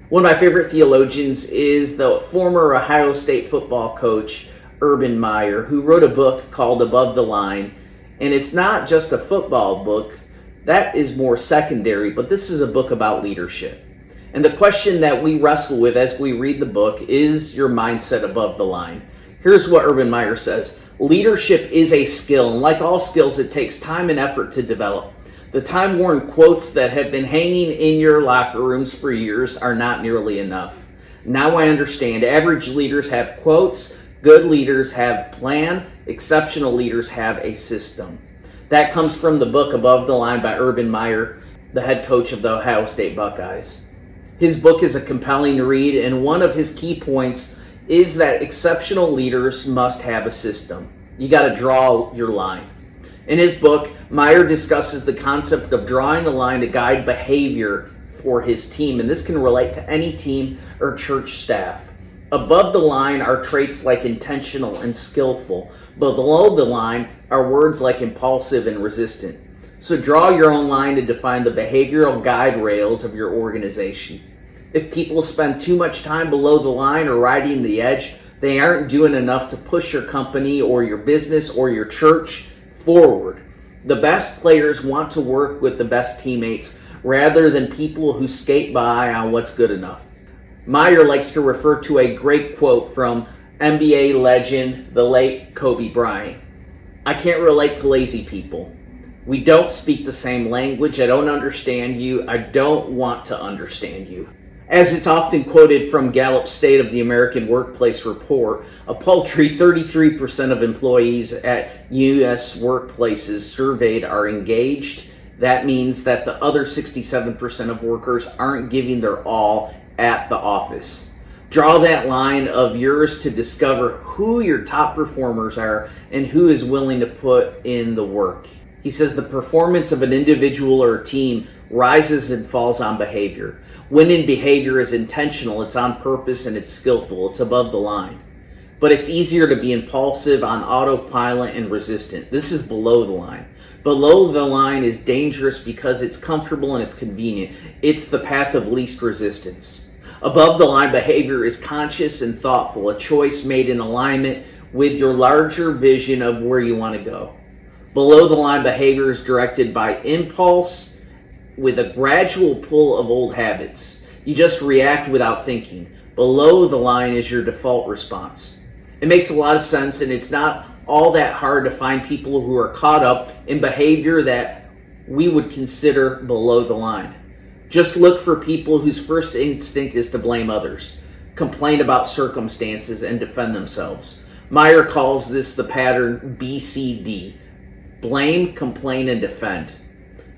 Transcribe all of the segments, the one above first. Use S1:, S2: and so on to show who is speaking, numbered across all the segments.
S1: One of my favorite theologians is the former Ohio State football coach, Urban Meyer, who wrote a book called Above the Line. And it's not just a football book, that is more secondary, but this is a book about leadership. And the question that we wrestle with as we read the book is your mindset above the line. Here's what Urban Meyer says. Leadership is a skill, and like all skills, it takes time and effort to develop. The time-worn quotes that have been hanging in your locker rooms for years are not nearly enough. Now I understand. Average leaders have quotes, good leaders have plan, exceptional leaders have a system. That comes from the book Above the Line by Urban Meyer, the head coach of the Ohio State Buckeyes. His book is a compelling read, and one of his key points is that exceptional leaders must have a system. You got to draw your line. In his book, Meyer discusses the concept of drawing a line to guide behavior for his team, and this can relate to any team or church staff. Above the line are traits like intentional and skillful, but below the line are words like impulsive and resistant. So draw your own line to define the behavioral guide rails of your organization. If people spend too much time below the line or riding the edge, they aren't doing enough to push your company or your business or your church forward. The best players want to work with the best teammates rather than people who skate by on what's good enough. Meyer likes to refer to a great quote from NBA legend, the late Kobe Bryant. I can't relate to lazy people. We don't speak the same language. I don't understand you. I don't want to understand you. As it's often quoted from Gallup's State of the American Workplace report, a paltry 33% of employees at U.S. workplaces surveyed are engaged. That means that the other 67% of workers aren't giving their all at the office. Draw that line of yours to discover who your top performers are and who is willing to put in the work. He says the performance of an individual or a team rises and falls on behavior. Winning behavior is intentional, it's on purpose, and it's skillful. It's above the line. But it's easier to be impulsive, on autopilot, and resistant. This is below the line. Below the line is dangerous because it's comfortable and it's convenient. It's the path of least resistance. Above the line behavior is conscious and thoughtful, a choice made in alignment with your larger vision of where you want to go. Below the line behavior is directed by impulse with a gradual pull of old habits. You just react without thinking. Below the line is your default response. It makes a lot of sense, and it's not all that hard to find people who are caught up in behavior that we would consider below the line. Just look for people whose first instinct is to blame others, complain about circumstances, and defend themselves. Meyer calls this the pattern BCD: blame, complain, and defend.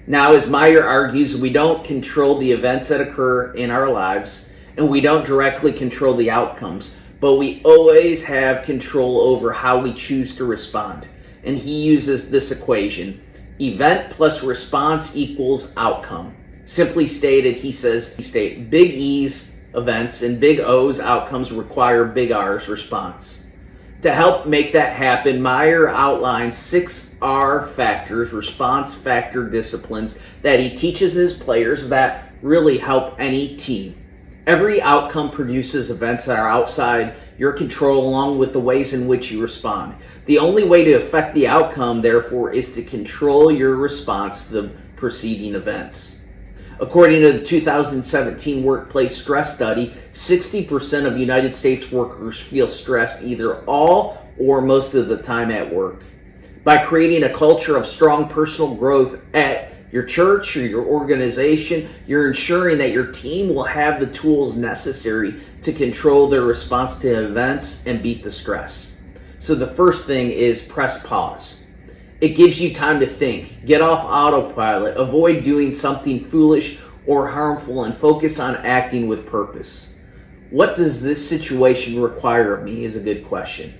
S1: Now, as Meyer argues, we don't control the events that occur in our lives, and we don't directly control the outcomes, but we always have control over how we choose to respond. And he uses this equation: event plus response equals outcome. Simply stated, he says, big E's events and big O's outcomes require big R's response. To help make that happen, Meyer outlines 6 R factors, response factor disciplines, that he teaches his players that really help any team. Every outcome produces events that are outside your control, along with the ways in which you respond. The only way to affect the outcome, therefore, is to control your response to the preceding events. According to the 2017 workplace stress study, 60% of United States workers feel stressed either all or most of the time at work. By creating a culture of strong personal growth at your church or your organization, you're ensuring that your team will have the tools necessary to control their response to events and beat the stress. So the first thing is press pause. It gives you time to think, get off autopilot, avoid doing something foolish or harmful, and focus on acting with purpose. What does this situation require of me is a good question.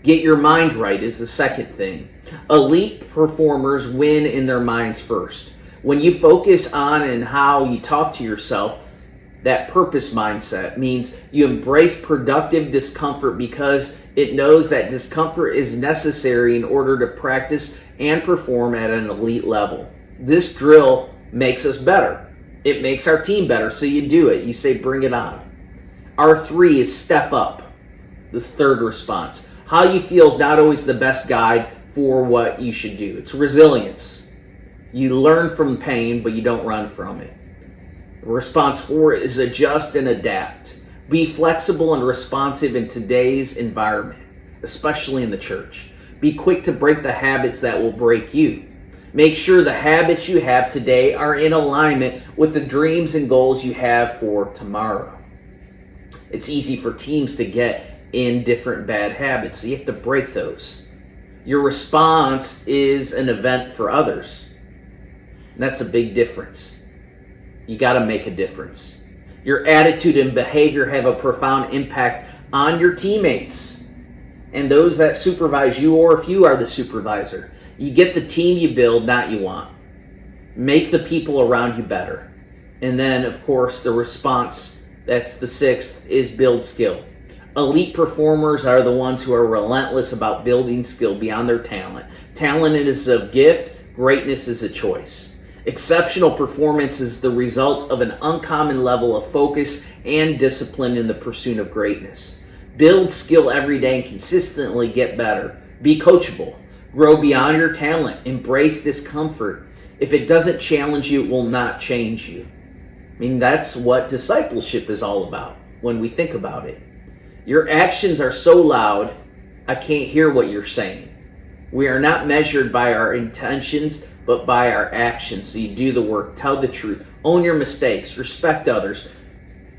S1: Get your mind right is the second thing. Elite performers win in their minds first. When you focus on and how you talk to yourself, that purpose mindset means you embrace productive discomfort because it knows that discomfort is necessary in order to practice and perform at an elite level. This drill makes us better. It makes our team better, so you do it. You say, bring it on. R3 is step up, this third response. How you feel is not always the best guide for what you should do. It's resilience. You learn from pain, but you don't run from it. Response 4 is adjust and adapt. Be flexible and responsive in today's environment, especially in the church. Be quick to break the habits that will break you. Make sure the habits you have today are in alignment with the dreams and goals you have for tomorrow. It's easy for teams to get in different bad habits, so you have to break those. Your response is an event for others. And that's a big difference. You got to make a difference. Your attitude and behavior have a profound impact on your teammates and those that supervise you, or if you are the supervisor. You get the team you build, not you want. Make the people around you better. And then, of course, the response, that's the 6th, is build skill. Elite performers are the ones who are relentless about building skill beyond their talent. Talent is a gift, greatness is a choice. Exceptional performance is the result of an uncommon level of focus and discipline in the pursuit of greatness. Build skill every day and consistently get better. Be coachable. Grow beyond your talent. Embrace discomfort. If it doesn't challenge you, it will not change you. I mean, that's what discipleship is all about when we think about it. Your actions are so loud, I can't hear what you're saying. We are not measured by our intentions, but by our actions. So you do the work, tell the truth, own your mistakes, respect others,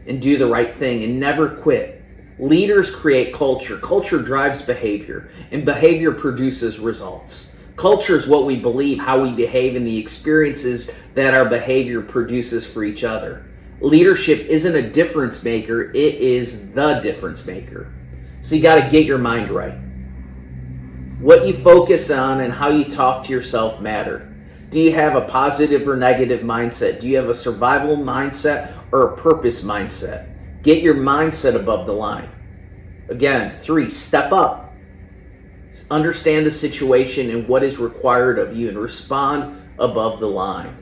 S1: and do the right thing, and never quit. Leaders create culture. Culture drives behavior, and behavior produces results. Culture is what we believe, how we behave, and the experiences that our behavior produces for each other. Leadership isn't a difference maker, it is the difference maker. So you got to get your mind right. What you focus on and how you talk to yourself matter. Do you have a positive or negative mindset? Do you have a survival mindset or a purpose mindset? Get your mindset above the line. Again, 3, step up. Understand the situation and what is required of you and respond above the line.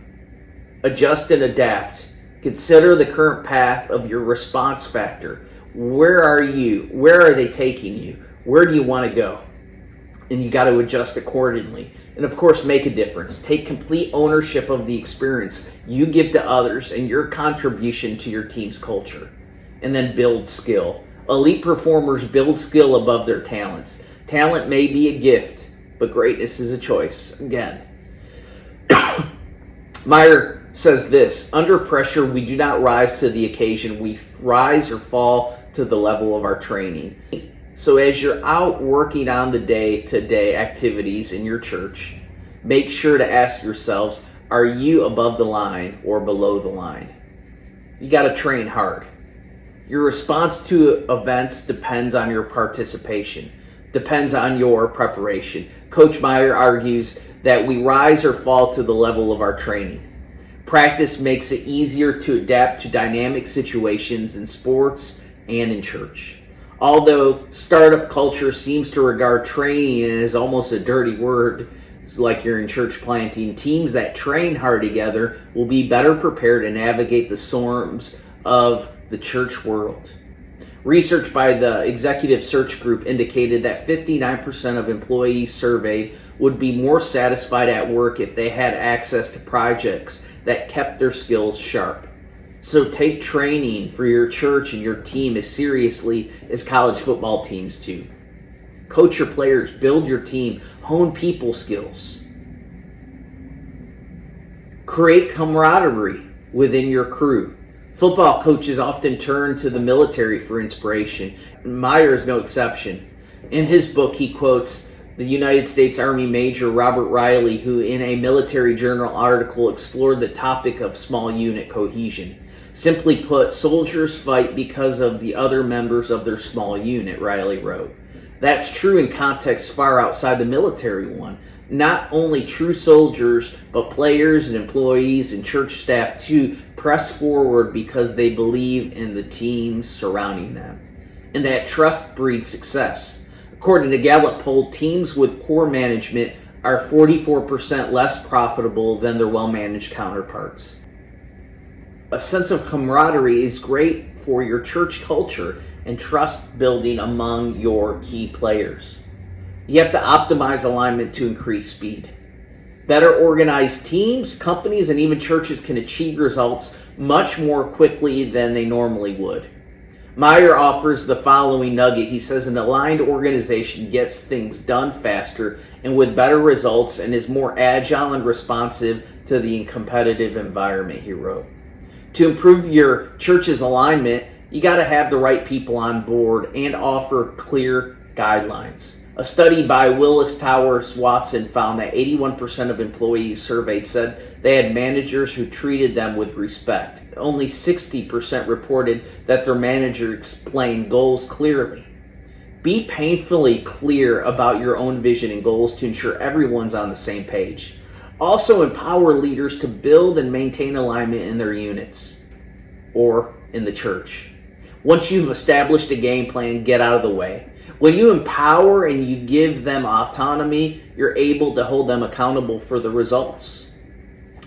S1: Adjust and adapt. Consider the current path of your response factor. Where are you? Where are they taking you? Where do you want to go? And you got to adjust accordingly. And of course, make a difference. Take complete ownership of the experience you give to others and your contribution to your team's culture. And then build skill. Elite performers build skill above their talents. Talent may be a gift, but greatness is a choice. Again, Meyer says this: under pressure, we do not rise to the occasion. We rise or fall to the level of our training. So as you're out working on the day-to-day activities in your church, make sure to ask yourselves, are you above the line or below the line? You got to train hard. Your response to events depends on your participation, depends on your preparation. Coach Meyer argues that we rise or fall to the level of our training. Practice makes it easier to adapt to dynamic situations in sports and in church. Although startup culture seems to regard training as almost a dirty word, like you're in church planting, teams that train hard together will be better prepared to navigate the storms of the church world. Research by the Executive Search Group indicated that 59% of employees surveyed would be more satisfied at work if they had access to projects that kept their skills sharp. So take training for your church and your team as seriously as college football teams do. Coach your players, build your team, hone people skills. Create camaraderie within your crew. Football coaches often turn to the military for inspiration. Meyer is no exception. In his book, he quotes the United States Army Major Robert Riley, who in a military journal article explored the topic of small unit cohesion. Simply put, soldiers fight because of the other members of their small unit, Riley wrote. That's true in contexts far outside the military one. Not only true soldiers, but players and employees and church staff too press forward because they believe in the teams surrounding them. And that trust breeds success. According to Gallup poll, teams with poor management are 44% less profitable than their well-managed counterparts. A sense of camaraderie is great for your church culture and trust building among your key players. You have to optimize alignment to increase speed. Better organized teams, companies, and even churches can achieve results much more quickly than they normally would. Meyer offers the following nugget. He says an aligned organization gets things done faster and with better results and is more agile and responsive to the competitive environment, he wrote. To improve your church's alignment, you got to have the right people on board and offer clear guidelines. A study by Willis Towers Watson found that 81% of employees surveyed said they had managers who treated them with respect. Only 60% reported that their manager explained goals clearly. Be painfully clear about your own vision and goals to ensure everyone's on the same page. Also, empower leaders to build and maintain alignment in their units or in the church. Once you've established a game plan, get out of the way. When you empower and you give them autonomy, you're able to hold them accountable for the results.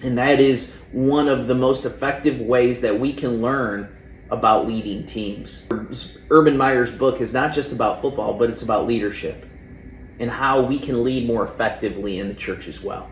S1: And that is one of the most effective ways that we can learn about leading teams. Urban Meyer's book is not just about football, but it's about leadership and how we can lead more effectively in the church as well.